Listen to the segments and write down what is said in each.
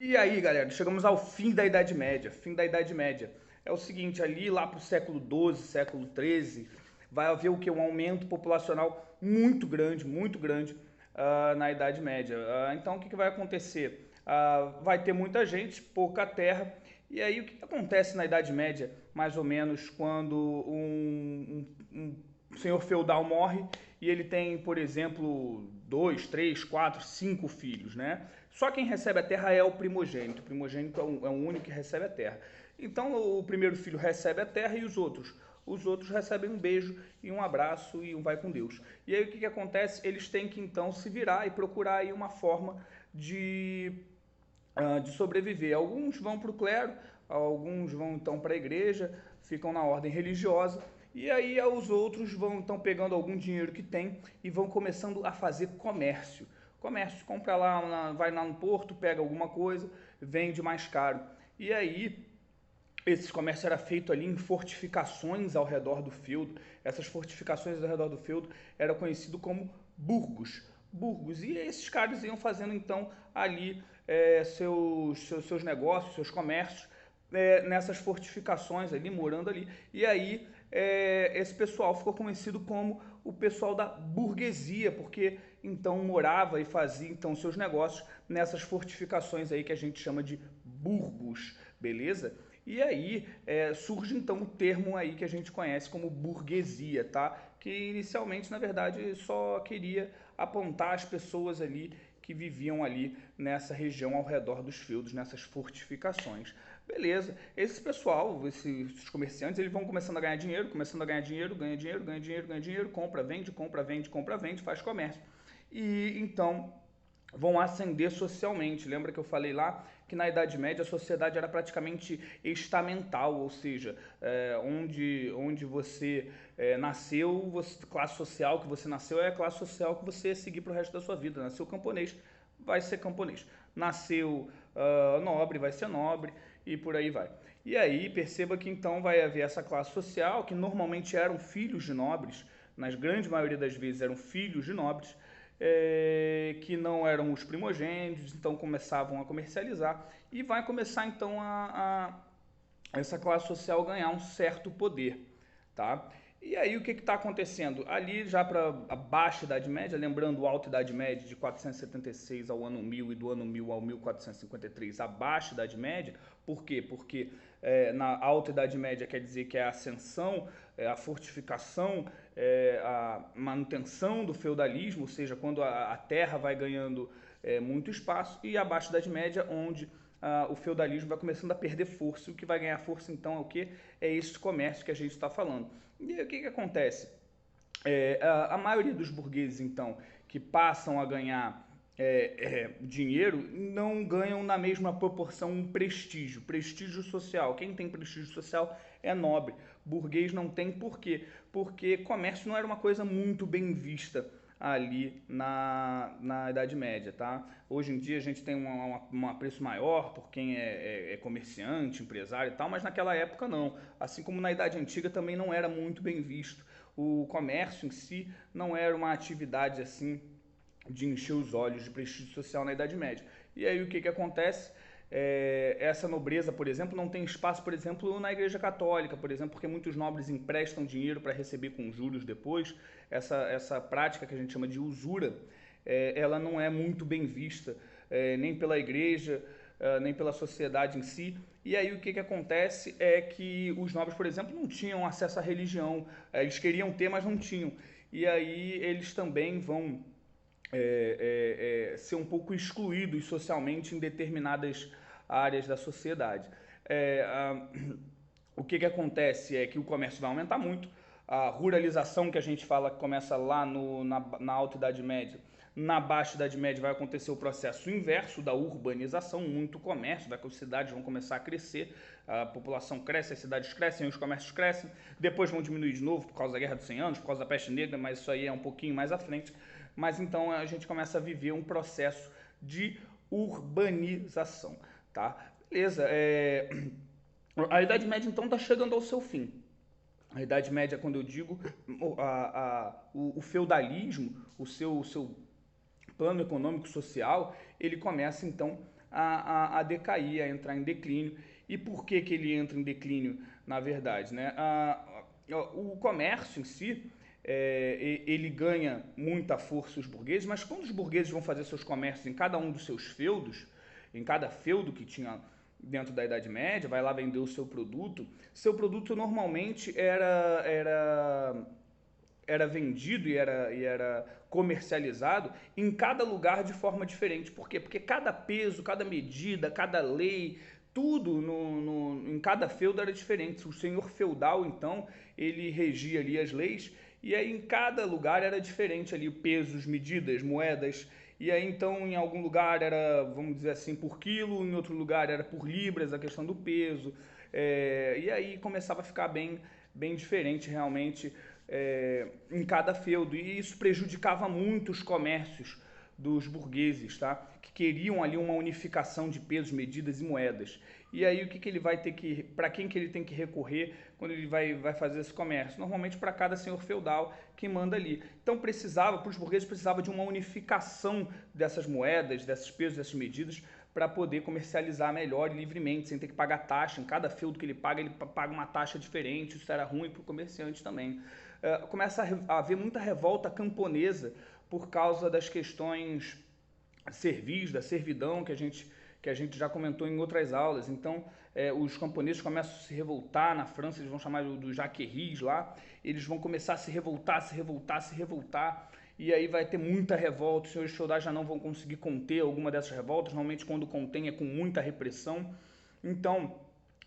E aí, galera, chegamos ao fim da Idade Média. Fim da Idade Média. É o seguinte, ali lá para o século XII, século XIII, vai haver o que? Um aumento populacional muito grande na Idade Média. Então, o que vai acontecer? Vai ter muita gente, pouca terra. E aí, o que acontece na Idade Média, mais ou menos, quando um senhor feudal morre e ele tem, por exemplo, dois, três, quatro, cinco filhos, né? Só quem recebe a terra é o primogênito. O primogênito é o único que recebe a terra. Então o primeiro filho recebe a terra e os outros? Os outros recebem um beijo e um abraço e um vai com Deus. E aí o que acontece? Eles têm que então se virar e procurar aí uma forma de sobreviver. Alguns vão para o clero, alguns vão então para a igreja, ficam na ordem religiosa, e aí os outros vão então pegando algum dinheiro que tem e vão começando a fazer comércio. Comércio, compra lá, vai lá no porto, pega alguma coisa, vende mais caro. E aí esse comércio era feito ali em fortificações ao redor do feudo. Essas fortificações ao redor do feudo eram conhecidas como burgos. Burgos. E esses caras iam fazendo então ali seus negócios, seus comércios nessas fortificações ali, morando ali. E aí esse pessoal ficou conhecido como o pessoal da burguesia, porque então morava e fazia então seus negócios nessas fortificações aí que a gente chama de burgos, beleza? E aí surge então o termo aí que a gente conhece como burguesia, tá? Que inicialmente, na verdade, só queria apontar as pessoas ali que viviam ali nessa região ao redor dos feudos, nessas fortificações. Beleza, esse pessoal, esses comerciantes, eles vão começando a ganhar dinheiro, começando a ganhar dinheiro, ganha dinheiro, ganha dinheiro, ganha dinheiro, compra, vende, compra, vende, compra, vende, faz comércio. E então vão ascender socialmente. Lembra que eu falei lá que na Idade Média a sociedade era praticamente estamental, ou seja, onde você nasceu, classe social que você nasceu é a classe social que você seguir para o resto da sua vida. Nasceu camponês, vai ser camponês. Nasceu nobre, vai ser nobre e por aí vai. E aí perceba que então vai haver essa classe social que normalmente eram filhos de nobres, nas grande maioria das vezes eram filhos de nobres, que não eram os primogênitos, então começavam a comercializar e vai começar então essa classe social ganhar um certo poder, tá? E aí o que está acontecendo? Ali já para a baixa Idade Média, lembrando a Alta Idade Média de 476 ao ano 1000 e do ano 1000 ao 1453, a baixa Idade Média, por quê? Porque na Alta Idade Média quer dizer que é a ascensão, a fortificação, a manutenção do feudalismo, ou seja, quando a terra vai ganhando muito espaço, e a baixa Idade Média, onde o feudalismo vai começando a perder força. O que vai ganhar força então é o que? É esse comércio que a gente está falando. E aí, o que acontece? A maioria dos burgueses, então, que passam a ganhar dinheiro, não ganham na mesma proporção um prestígio, prestígio social. Quem tem prestígio social é nobre. Burguês não tem, por quê? Porque comércio não era uma coisa muito bem vista ali na Idade Média, tá? Hoje em dia a gente tem um preço maior por quem é comerciante, empresário e tal, mas naquela época não. Assim como na Idade Antiga também não era muito bem visto. O comércio em si não era uma atividade assim de encher os olhos de prestígio social na Idade Média. E aí o que acontece? Essa nobreza, por exemplo, não tem espaço, por exemplo, na Igreja Católica, por exemplo, porque muitos nobres emprestam dinheiro para receber com juros depois. Essa prática que a gente chama de usura, ela não é muito bem vista, nem pela Igreja, nem pela sociedade em si. E aí o que acontece é que os nobres, por exemplo, não tinham acesso à religião. Eles queriam ter, mas não tinham. E aí eles também vão ser um pouco excluídos socialmente em determinadas áreas da sociedade. O que acontece é que o comércio vai aumentar muito, a ruralização que a gente fala que começa lá na Alta Idade Média, na Baixa Idade Média vai acontecer o processo inverso da urbanização, muito comércio, as cidades vão começar a crescer, a população cresce, as cidades crescem, os comércios crescem, depois vão diminuir de novo por causa da Guerra dos 100 Anos, por causa da Peste Negra, mas isso aí é um pouquinho mais à frente. Mas então a gente começa a viver um processo de urbanização, tá? Beleza, a Idade Média então está chegando ao seu fim. A Idade Média, quando eu digo o feudalismo, o seu plano econômico social, ele começa então a decair, a entrar em declínio. E por que ele entra em declínio, na verdade, né? O comércio em si, ele ganha muita força os burgueses, mas quando os burgueses vão fazer seus comércios em cada um dos seus feudos, em cada feudo que tinha dentro da Idade Média, vai lá vender o seu produto normalmente era vendido e era comercializado em cada lugar de forma diferente. Por quê? Porque cada peso, cada medida, cada lei, tudo em cada feudo era diferente. O senhor feudal, então, ele regia ali as leis, e aí em cada lugar era diferente ali, pesos, medidas, moedas. E aí então em algum lugar era, vamos dizer assim, por quilo, em outro lugar era por libras, a questão do peso. E aí começava a ficar bem diferente realmente em cada feudo. E isso prejudicava muito os comércios dos burgueses, tá? Que queriam ali uma unificação de pesos, medidas e moedas. E aí o que ele vai ter que, para quem que ele tem que recorrer quando ele vai fazer esse comércio? Normalmente para cada senhor feudal que manda ali. Então para os burgueses precisava de uma unificação dessas moedas, desses pesos, dessas medidas, para poder comercializar melhor e livremente, sem ter que pagar taxa. Em cada feudo que ele paga uma taxa diferente. Isso era ruim para o comerciante também. Começa a haver muita revolta camponesa por causa das questões servis, da servidão que a gente já comentou em outras aulas. Então, os camponeses começam a se revoltar na França, eles vão chamar dos jaqueris lá, eles vão começar a se revoltar, e aí vai ter muita revolta, os senhores feudais já não vão conseguir conter alguma dessas revoltas, normalmente quando contém é com muita repressão. Então,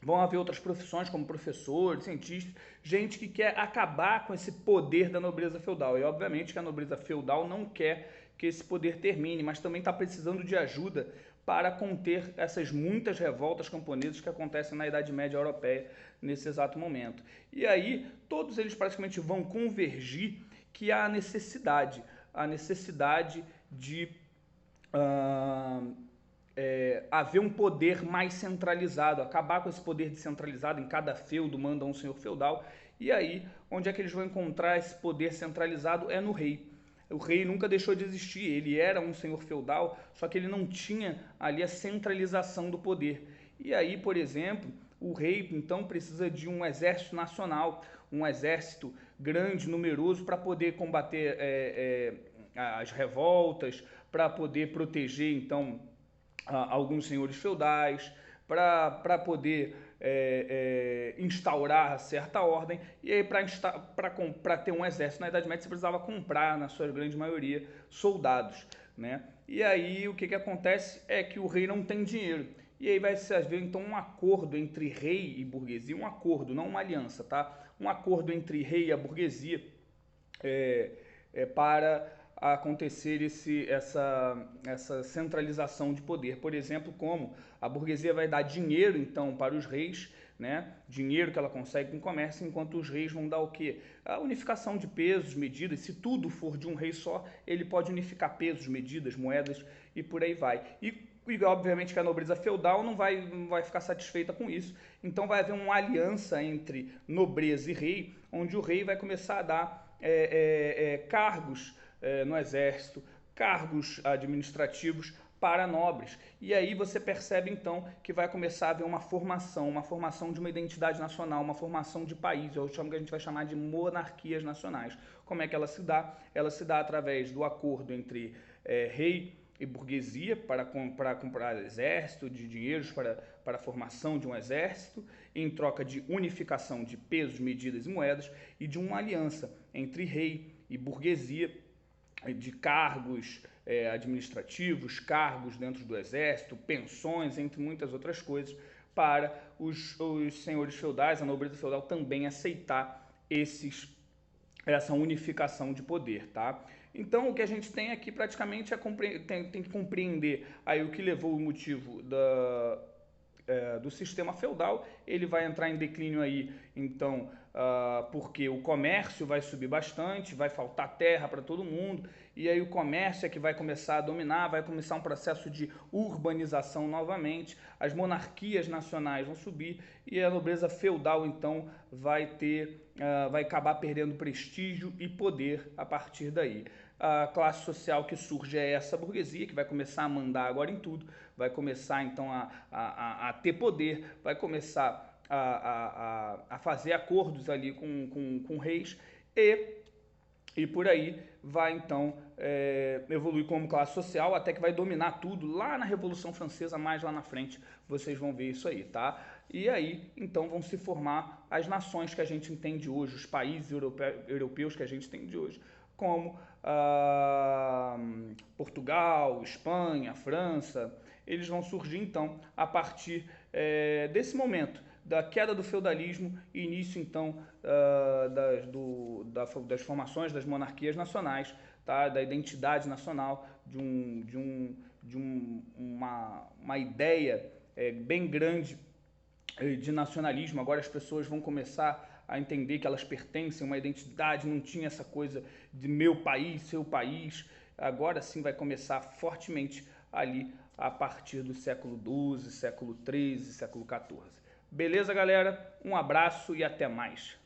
vão haver outras profissões como professores, cientistas, gente que quer acabar com esse poder da nobreza feudal. E obviamente que a nobreza feudal não quer que esse poder termine, mas também está precisando de ajuda para conter essas muitas revoltas camponesas que acontecem na Idade Média Europeia nesse exato momento. E aí todos eles praticamente vão convergir que há a necessidade de haver um poder mais centralizado, acabar com esse poder descentralizado, em cada feudo manda um senhor feudal. E aí, onde é que eles vão encontrar esse poder centralizado? É no rei. O rei nunca deixou de existir, ele era um senhor feudal, só que ele não tinha ali a centralização do poder. E aí, por exemplo, o rei então precisa de um exército nacional, um exército grande, numeroso, para poder combater as revoltas, para poder proteger então alguns senhores feudais, para poder instaurar certa ordem. E aí para ter um exército na Idade Média você precisava comprar, na sua grande maioria, soldados, né? E aí o que acontece é que o rei não tem dinheiro. E aí vai se haver então um acordo entre rei e burguesia, um acordo, não uma aliança, tá? Um acordo entre rei e a burguesia para acontecer essa centralização de poder. Por exemplo, como a burguesia vai dar dinheiro então para os reis, né? Dinheiro que ela consegue com o comércio, enquanto os reis vão dar o quê? A unificação de pesos, medidas. Se tudo for de um rei só, ele pode unificar pesos, medidas, moedas e por aí vai. E obviamente que a nobreza feudal não vai ficar satisfeita com isso, então vai haver uma aliança entre nobreza e rei, onde o rei vai começar a dar cargos no exército, cargos administrativos para nobres. E aí você percebe então que vai começar a haver uma formação de uma identidade nacional, uma formação de país, eu chamo que a gente vai chamar de monarquias nacionais. Como é que ela se dá? Ela se dá através do acordo entre rei e burguesia para comprar exército, de dinheiros para a formação de um exército, em troca de unificação de pesos, medidas e moedas, e de uma aliança entre rei e burguesia, de cargos administrativos, cargos dentro do exército, pensões, entre muitas outras coisas, para os senhores feudais, a nobreza feudal também aceitar essa unificação de poder, tá? Então o que a gente tem aqui praticamente tem que compreender aí o que levou o motivo do sistema feudal. Ele vai entrar em declínio aí, então, porque o comércio vai subir bastante, vai faltar terra para todo mundo, e aí o comércio é que vai começar a dominar, vai começar um processo de urbanização novamente, as monarquias nacionais vão subir, e a nobreza feudal, então, vai acabar perdendo prestígio e poder a partir daí. a classe social que surge é essa burguesia, que vai começar a mandar agora em tudo, vai começar então a ter poder, vai começar a fazer acordos ali com reis e por aí vai então evoluir como classe social até que vai dominar tudo lá na Revolução Francesa, mais lá na frente vocês vão ver isso aí, tá? E aí então vão se formar as nações que a gente entende hoje, os países europeus que a gente entende hoje, como Portugal, Espanha, França. Eles vão surgir então a partir desse momento da queda do feudalismo e início então das formações das monarquias nacionais, tá? Da identidade nacional, de uma ideia bem grande de nacionalismo. Agora as pessoas vão começar a entender que elas pertencem a uma identidade, não tinha essa coisa de meu país, seu país. Agora sim vai começar fortemente ali a partir do século XII, século XIII, século XIV. Beleza, galera? Um abraço e até mais.